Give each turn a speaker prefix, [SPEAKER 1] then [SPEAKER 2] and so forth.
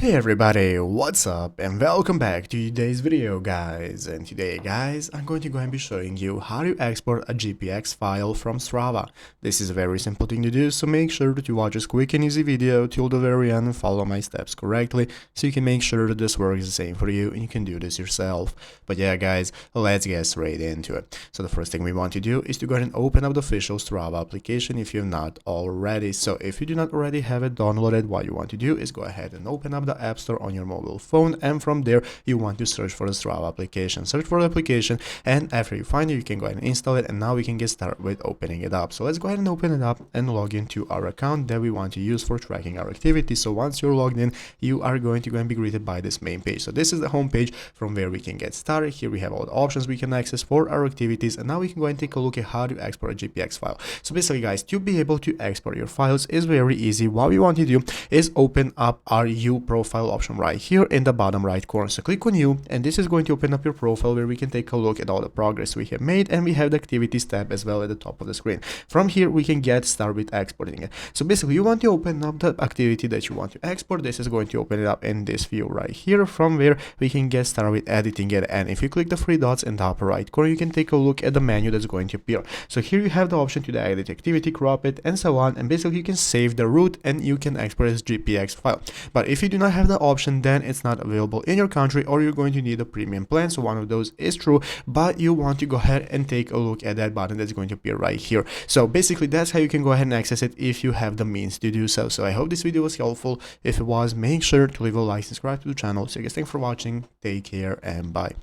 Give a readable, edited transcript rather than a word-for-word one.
[SPEAKER 1] Hey everybody, what's up and welcome back to today's video guys. And today guys, I'm going to go and be showing you how to export a GPX file from Strava. This is a very simple thing to do, so make sure that you watch this quick and easy video till the very end and follow my steps correctly so you can make sure that this works the same for you and you can do this yourself. But yeah guys, let's get straight into it. So the first thing we want to do is to go ahead and open up the official Strava application if you've not already. So if you do not already have it downloaded, what you want to do is go ahead and open up the App Store on your mobile phone, and from there you want to search for the Strava application. Search for the application, and after you find it, you can go ahead and install it, and now we can get started with opening it up. So let's go ahead and open it up and log into our account that we want to use for tracking our activities. So once you're logged in, you are going to go and be greeted by this main page. So this is the home page from where we can get started. Here we have all the options we can access for our activities, and now we can go and take a look at how to export a GPX file. So basically guys, to be able to export your files is very easy. What we want to do is open up our U profile option right here in the bottom right corner. So click on U, and this is going to open up your profile where we can take a look at all the progress we have made, and we have the activities tab as well at the top of the screen. From here we can get started with exporting it. So basically you want to open up the activity that you want to export. This is going to open it up in this view right here, from where we can get started with editing it. And if you click the three dots in the upper right corner, you can take a look at the menu that's going to appear. So here you have the option to edit activity, crop it, and so on, and basically you can save the root and you can export as GPX file. But if you do not have the option, then it's not available in your country, or you're going to need a premium plan. So one of those is true, but you want to go ahead and take a look at that button that's going to appear right here. So basically that's how you can go ahead and access it if you have the means to do so. So I hope this video was helpful. If it was, make sure to leave a like, subscribe to the channel. So guys, thanks for watching, take care, and bye.